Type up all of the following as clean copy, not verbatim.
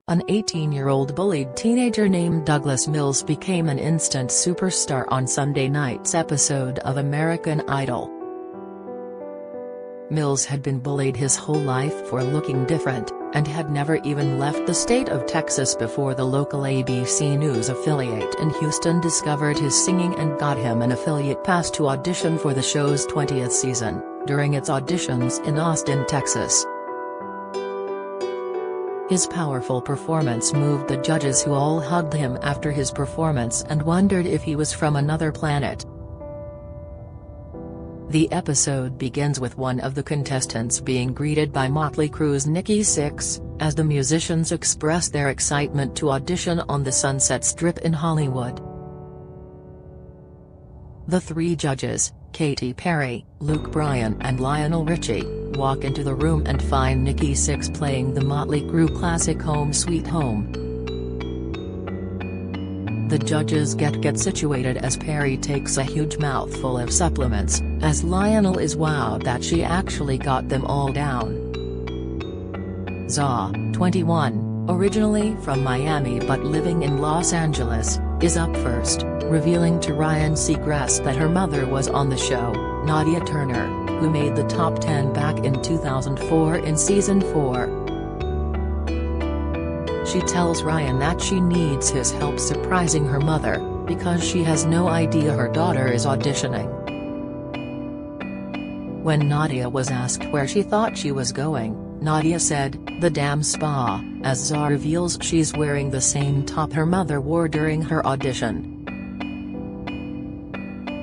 An 18-year-old bullied teenager named Douglas Mills became an instant superstar on Sunday night's episode of American Idol. Mills had been bullied his whole life for looking different, and had never even left the state of Texas before the local ABC News affiliate in Houston discovered his singing and got him an affiliate pass to audition for the show's 20th season, during its auditions in Austin, Texas. His powerful performance moved the judges, who all hugged him after his performance and wondered if he was from another planet. The episode begins with one of the contestants being greeted by Motley Crue's Nikki Sixx, as the musicians express their excitement to audition on the Sunset Strip in Hollywood. The three judges, Katy Perry, Luke Bryan and Lionel Richie, walk into the room and find Nikki Sixx playing the Motley Crue classic Home Sweet Home. The judges get situated as Perry takes a huge mouthful of supplements, as Lionel is wowed that she actually got them all down. Zsa, 21, originally from Miami but living in Los Angeles, is up first, revealing to Ryan Seacrest that her mother was on the show, Nadia Turner, who made the top 10 back in 2004 in Season 4. She tells Ryan that she needs his help surprising her mother, because she has no idea her daughter is auditioning. When Nadia was asked where she thought she was going, Nadia said, "The damn spa," as Zsa reveals she's wearing the same top her mother wore during her audition.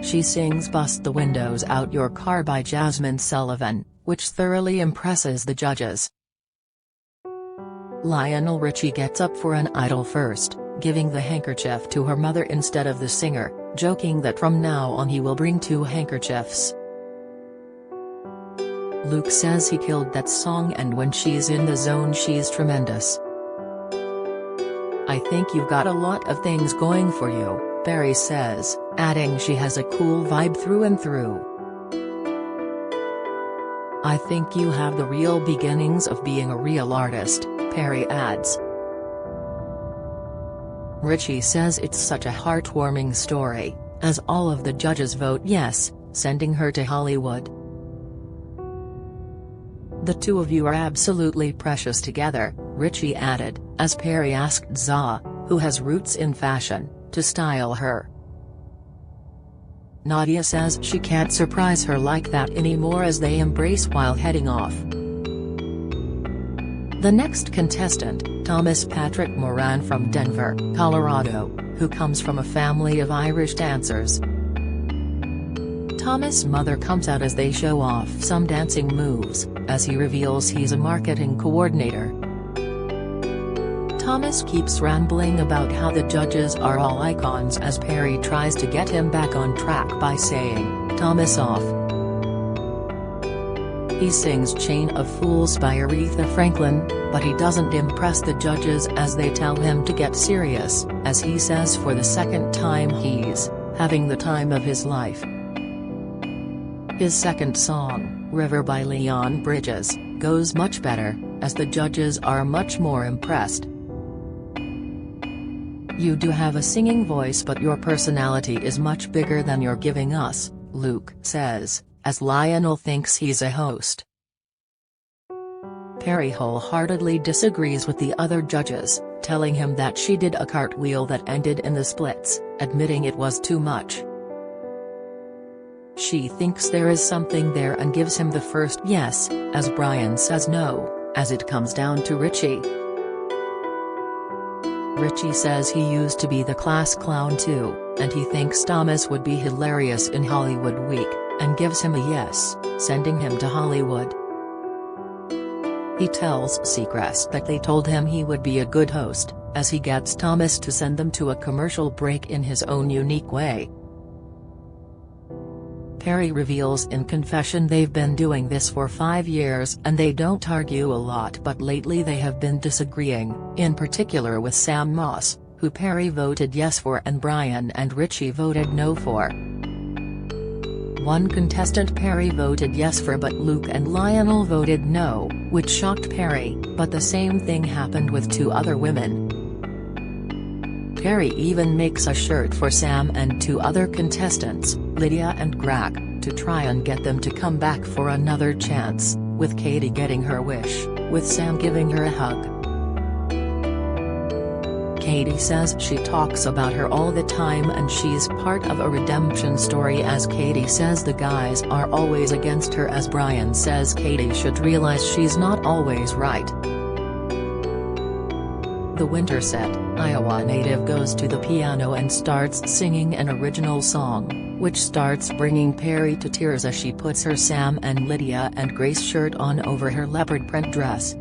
She sings "Bust the Windows Out Your Car" by Jazmine Sullivan, which thoroughly impresses the judges. Lionel Richie gets up for an Idol first, giving the handkerchief to her mother instead of the singer, joking that from now on he will bring 2 handkerchiefs. Luke says he killed that song and when she's in the zone she's tremendous. "I think you've got a lot of things going for you," Perry says, adding she has a cool vibe through and through. "I think you have the real beginnings of being a real artist," Perry adds. Richie says it's such a heartwarming story, as all of the judges vote yes, sending her to Hollywood. "The two of you are absolutely precious together," Richie added, as Perry asked Zsa, who has roots in fashion, to style her. Nadia says she can't surprise her like that anymore as they embrace while heading off. The next contestant, Thomas Patrick Moran from Denver, Colorado, who comes from a family of Irish dancers. Thomas' mother comes out as they show off some dancing moves, as he reveals he's a marketing coordinator. Thomas keeps rambling about how the judges are all icons as Perry tries to get him back on track by saying, "Thomas off." He sings "Chain of Fools" by Aretha Franklin, but he doesn't impress the judges as they tell him to get serious, as he says for the second time he's having the time of his life. His second song, "River" by Leon Bridges, goes much better, as the judges are much more impressed. "You do have a singing voice but your personality is much bigger than you're giving us," Luke says, as Lionel thinks he's a host. Perry wholeheartedly disagrees with the other judges, telling him that she did a cartwheel that ended in the splits, admitting it was too much. She thinks there is something there and gives him the first yes, as Bryan says no, as it comes down to Richie. Richie says he used to be the class clown too, and he thinks Thomas would be hilarious in Hollywood Week, and gives him a yes, sending him to Hollywood. He tells Seacrest that they told him he would be a good host, as he gets Thomas to send them to a commercial break in his own unique way. Perry reveals in confession they've been doing this for 5 years and they don't argue a lot, but lately they have been disagreeing, in particular with Sam Moss, who Perry voted yes for and Bryan and Richie voted no for. one contestant Perry voted yes for, but Luke and Lionel voted no, which shocked Perry, but the same thing happened with 2 other women. Perry even makes a shirt for Sam and 2 other contestants, Lydia and Greg, to try and get them to come back for another chance, with Katie getting her wish, with Sam giving her a hug. Katie says she talks about her all the time and she's part of a redemption story, as Katie says the guys are always against her, as Brian says Katie should realize she's not always right. The Winterset, Iowa native goes to the piano and starts singing an original song, which starts bringing Perry to tears as she puts her Sam and Lydia and Grace shirt on over her leopard print dress.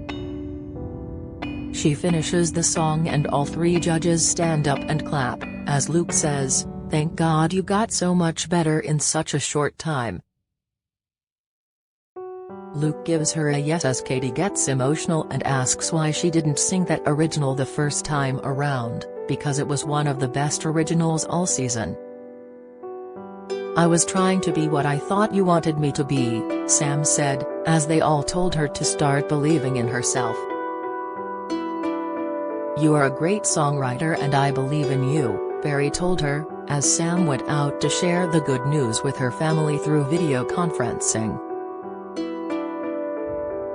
She finishes the song and all 3 judges stand up and clap, as Luke says, "Thank God you got so much better in such a short time." Luke gives her a yes as Katie gets emotional and asks why she didn't sing that original the first time around, because it was one of the best originals all season. "I was trying to be what I thought you wanted me to be," Sam said, as they all told her to start believing in herself. "You are a great songwriter and I believe in you," Perry told her, as Sam went out to share the good news with her family through video conferencing.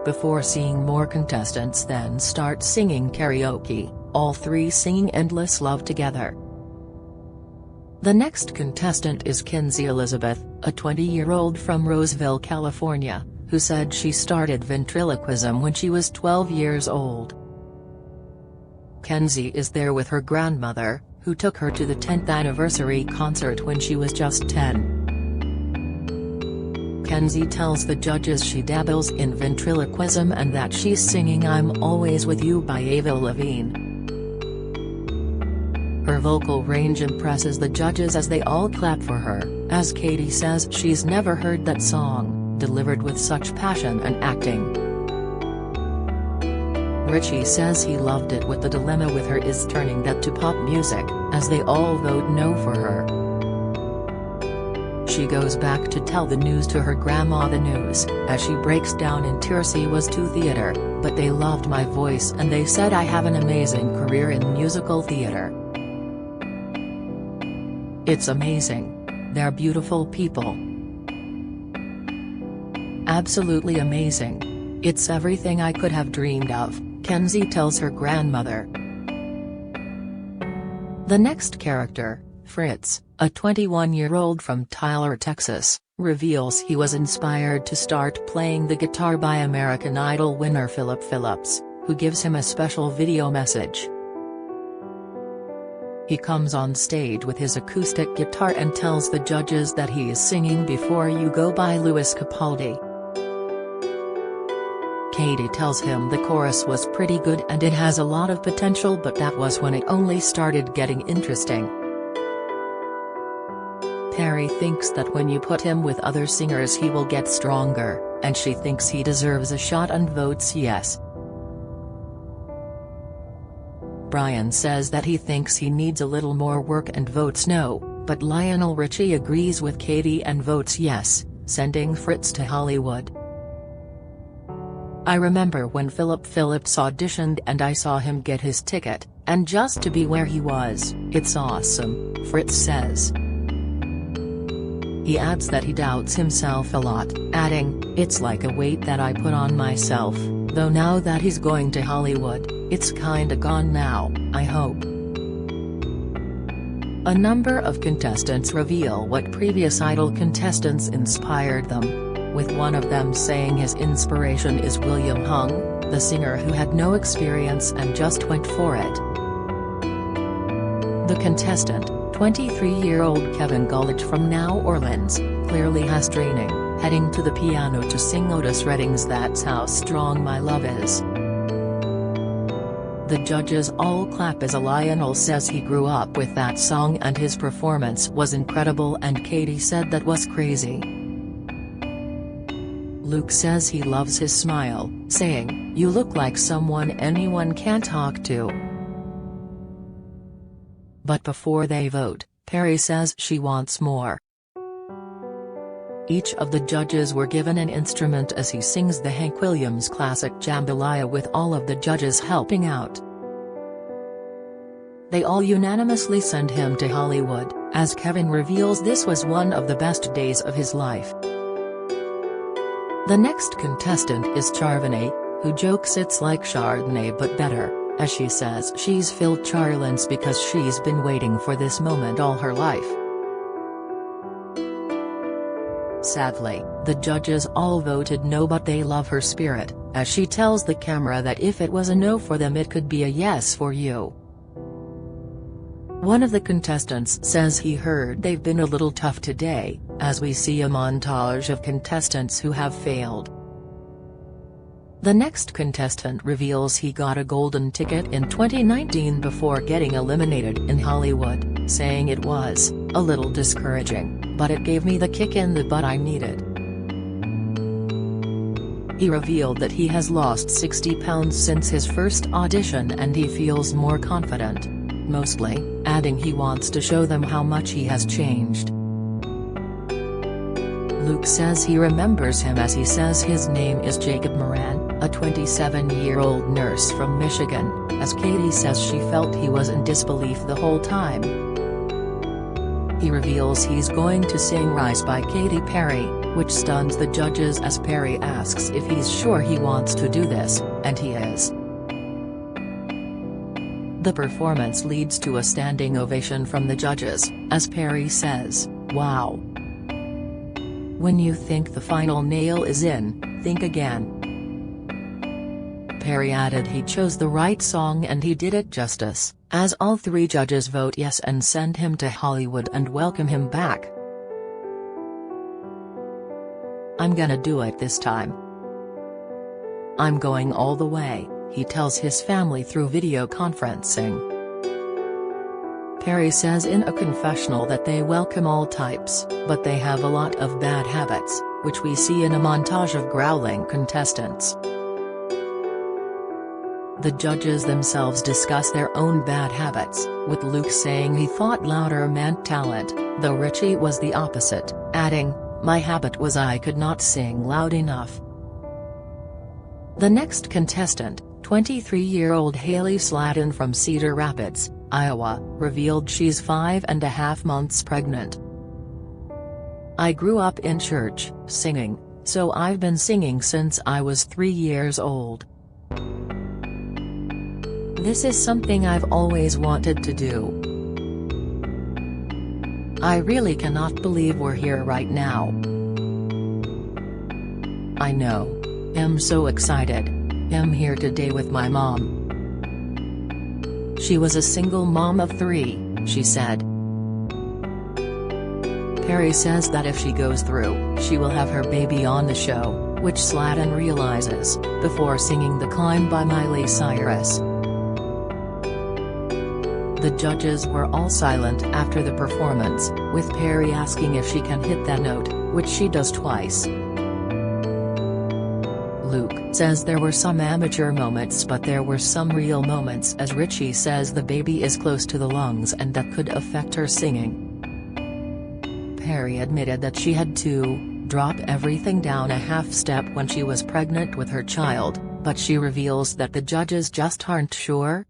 Before seeing more contestants then start singing karaoke, all 3 singing Endless Love together. The next contestant is Kenzie Elizabeth, a 20-year-old from Roseville, California, who said she started ventriloquism when she was 12 years old. Kenzie is there with her grandmother, who took her to the 10th anniversary concert when she was just 10. Kenzie tells the judges she dabbles in ventriloquism and that she's singing "I'm Always With You" by Avril Lavigne. Her vocal range impresses the judges as they all clap for her, as Katie says she's never heard that song, delivered with such passion and acting. Richie says he loved it, with the dilemma with her is turning that to pop music, as they all vote no for her. She goes back to tell the news to her grandma. The news, as she breaks down in tears, "He was to theater, but they loved my voice and they said I have an amazing career in musical theater. It's amazing. They're beautiful people. Absolutely amazing. It's everything I could have dreamed of," Kenzie tells her grandmother. The next character, Fritz, a 21-year-old from Tyler, Texas, reveals he was inspired to start playing the guitar by American Idol winner Philip Phillips, who gives him a special video message. He comes on stage with his acoustic guitar and tells the judges that he is singing "Before You Go" by Lewis Capaldi. Katie tells him the chorus was pretty good and it has a lot of potential, but that was when it only started getting interesting. Perry thinks that when you put him with other singers he will get stronger, and she thinks he deserves a shot and votes yes. Brian says that he thinks he needs a little more work and votes no, but Lionel Richie agrees with Katie and votes yes, sending Fritz to Hollywood. "I remember when Philip Phillips auditioned and I saw him get his ticket, and just to be where he was, it's awesome," Fritz says. He adds that he doubts himself a lot, adding, "It's like a weight that I put on myself, though now that he's going to Hollywood, it's kinda gone now, I hope." A number of contestants reveal what previous Idol contestants inspired them, with one of them saying his inspiration is William Hung, the singer who had no experience and just went for it. The contestant, 23-year-old Kevin Gullich from New Orleans, clearly has training, heading to the piano to sing Otis Redding's "That's How Strong My Love Is." The judges all clap as Lionel says he grew up with that song and his performance was incredible, and Katie said that was crazy. Luke says he loves his smile, saying, "You look like someone anyone can talk to." But before they vote, Perry says she wants more. Each of the judges were given an instrument as he sings the Hank Williams classic Jambalaya, with all of the judges helping out. They all unanimously send him to Hollywood, as Kevin reveals this was one of the best days of his life. The next contestant is Charvani, who jokes it's like Chardonnay but better, as she says she's Phil Charlins because she's been waiting for this moment all her life. Sadly, the judges all voted no, but they love her spirit, as she tells the camera that if it was a no for them it could be a yes for you. One of the contestants says he heard they've been a little tough today, as we see a montage of contestants who have failed. The next contestant reveals he got a golden ticket in 2019 before getting eliminated in Hollywood, saying it was a little discouraging, but it gave me the kick in the butt I needed. He revealed that he has lost 60 pounds since his first audition and he feels more confident, mostly, adding he wants to show them how much he has changed. Luke says he remembers him as he says his name is Jacob Moran, a 27-year-old nurse from Michigan, as Katie says she felt he was in disbelief the whole time. He reveals he's going to sing Rise by Katy Perry, which stuns the judges as Perry asks if he's sure he wants to do this, and he is. The performance leads to a standing ovation from the judges, as Perry says, "Wow. When you think the final nail is in, think again." Perry added he chose the right song and he did it justice, as all three judges vote yes and send him to Hollywood and welcome him back. "I'm gonna do it this time. I'm going all the way," he tells his family through video conferencing. Perry says in a confessional that they welcome all types, but they have a lot of bad habits, which we see in a montage of growling contestants. The judges themselves discuss their own bad habits, with Luke saying he thought louder meant talent, though Richie was the opposite, adding, "My habit was I could not sing loud enough." The next contestant, 23-year-old Haley Slatton from Cedar Rapids, Iowa, revealed she's 5.5 months pregnant. "I grew up in church, singing, so I've been singing since I was 3 years old. This is something I've always wanted to do. I really cannot believe we're here right now. I know. I'm so excited. I'm here today with my mom." She was a single mom of 3, she said. Perry says that if she goes through, she will have her baby on the show, which Slatton realizes, before singing The Climb by Miley Cyrus. The judges were all silent after the performance, with Perry asking if she can hit that note, which she does twice. Luke says there were some amateur moments, but there were some real moments, as Richie says the baby is close to the lungs and that could affect her singing. Perry admitted that she had to drop everything down a half step when she was pregnant with her child, but she reveals that the judges just aren't sure.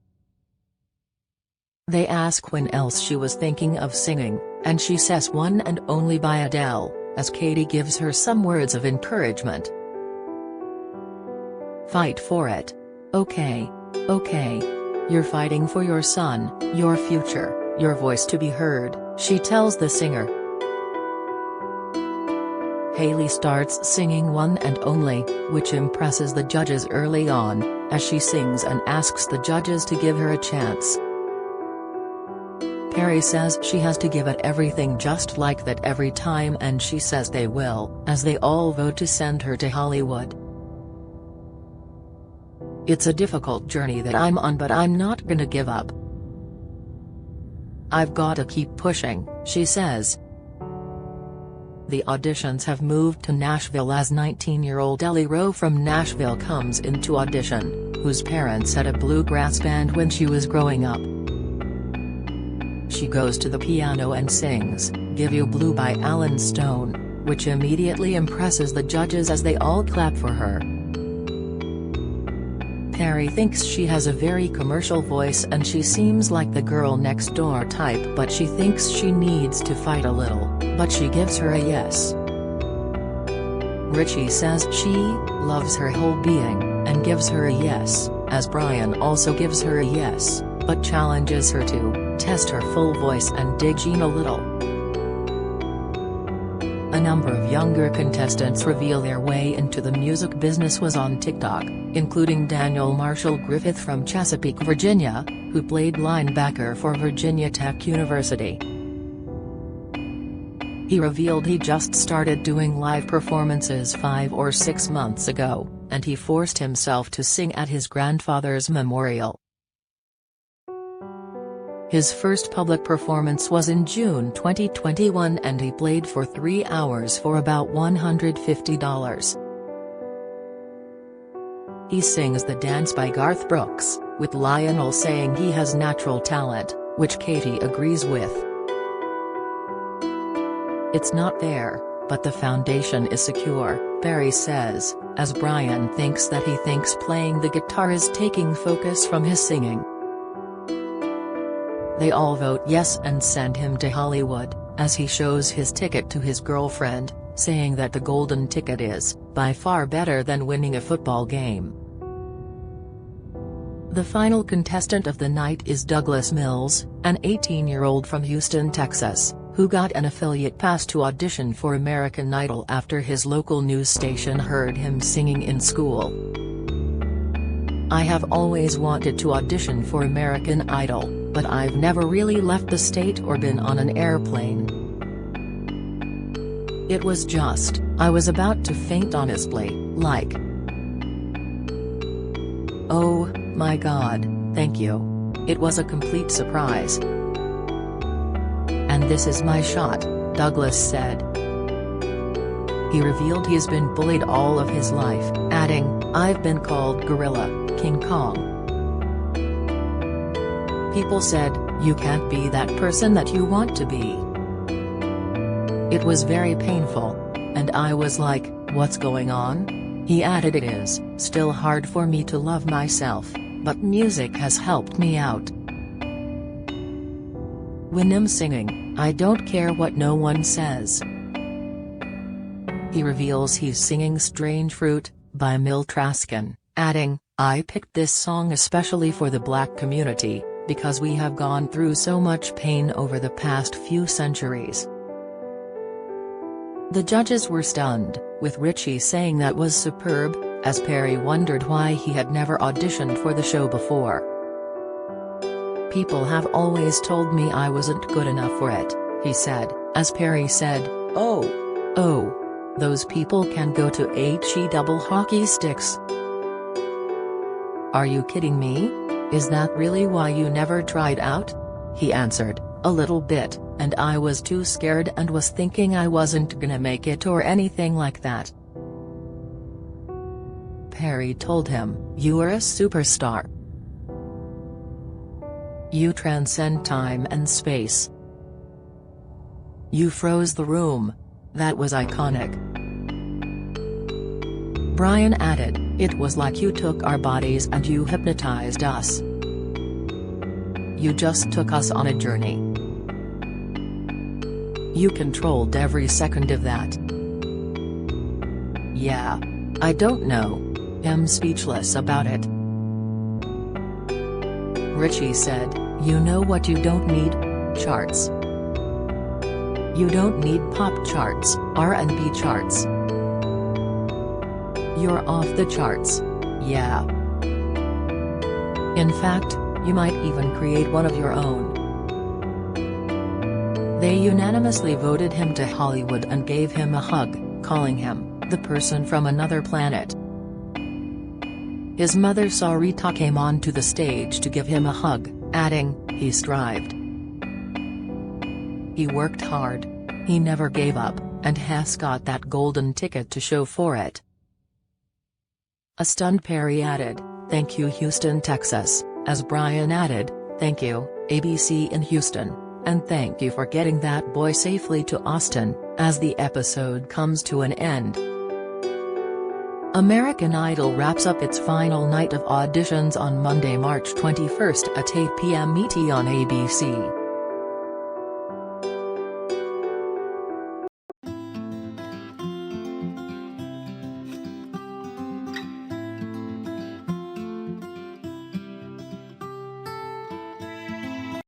They ask when else she was thinking of singing, and she says One and Only by Adele, as Katie gives her some words of encouragement. "Fight for it. Okay. Okay. You're fighting for your son, your future, your voice to be heard," she tells the singer. Haley starts singing One and Only, which impresses the judges early on, as she sings and asks the judges to give her a chance. Perry says she has to give it everything just like that every time, and she says they will, as they all vote to send her to Hollywood. "It's a difficult journey that I'm on, but I'm not gonna give up. I've gotta keep pushing," she says. The auditions have moved to Nashville as 19-year-old Ellie Rowe from Nashville comes in to audition, whose parents had a bluegrass band when she was growing up. She goes to the piano and sings, Give You Blue by Alan Stone, which immediately impresses the judges as they all clap for her. Perry thinks she has a very commercial voice and she seems like the girl next door type, but she thinks she needs to fight a little, but she gives her a yes. Richie says she loves her whole being, and gives her a yes, as Brian also gives her a yes, but challenges her to test her full voice and dig Gene a little. A number of younger contestants reveal their way into the music business was on TikTok, including Daniel Marshall Griffith from Chesapeake, Virginia, who played linebacker for Virginia Tech University. He revealed he just started doing live performances 5 or 6 months ago, and he forced himself to sing at his grandfather's memorial. His first public performance was in June 2021 and he played for 3 hours for about $150. He sings The Dance by Garth Brooks, with Lionel saying he has natural talent, which Katie agrees with. It's not there, but the foundation is secure, Perry says, as Brian thinks that he thinks playing the guitar is taking focus from his singing. They all vote yes and send him to Hollywood, as he shows his ticket to his girlfriend, saying that the golden ticket is, by far better than winning a football game. The final contestant of the night is Douglas Mills, an 18-year-old from Houston, Texas, who got an affiliate pass to audition for American Idol after his local news station heard him singing in school. I have always wanted to audition for American Idol, but I've never really left the state or been on an airplane. It was just, I was about to faint honestly, like. Oh, my God, thank you. It was a complete surprise. And this is my shot, Douglas said. He revealed he's been bullied all of his life, adding, I've been called Gorilla, King Kong. People said, you can't be that person that you want to be. It was very painful. And I was like, what's going on? He added, it is still hard for me to love myself, but music has helped me out. When I'm singing, I don't care what no one says. He reveals he's singing Strange Fruit, by Milt Traskin, adding, I picked this song especially for the Black community, because we have gone through so much pain over the past few centuries. The judges were stunned, with Richie saying that was superb, as Perry wondered why he had never auditioned for the show before. People have always told me I wasn't good enough for it, he said, as Perry said, oh, those people can go to HE double hockey sticks. Are you kidding me? Is that really why you never tried out? He answered, a little bit, and I was too scared and was thinking I wasn't gonna make it or anything like that. Perry told him, you are a superstar. You transcend time and space. You froze the room. That was iconic. Brian added, it was like you took our bodies and you hypnotized us. You just took us on a journey. You controlled every second of that. Yeah. I don't know. I'm speechless about it. Richie said, you know what you don't need? Charts. You don't need pop charts, R&B charts. You're off the charts. Yeah. In fact, you might even create one of your own. They unanimously voted him to Hollywood and gave him a hug, calling him the person from another planet. His mother Sarita came onto the stage to give him a hug, adding, he strived. He worked hard. He never gave up, and has got that golden ticket to show for it. A stunned Perry added, thank you Houston, Texas, as Brian added, thank you, ABC in Houston, and thank you for getting that boy safely to Austin, as the episode comes to an end. American Idol wraps up its final night of auditions on Monday, March 21 at 8 p.m. ET on ABC.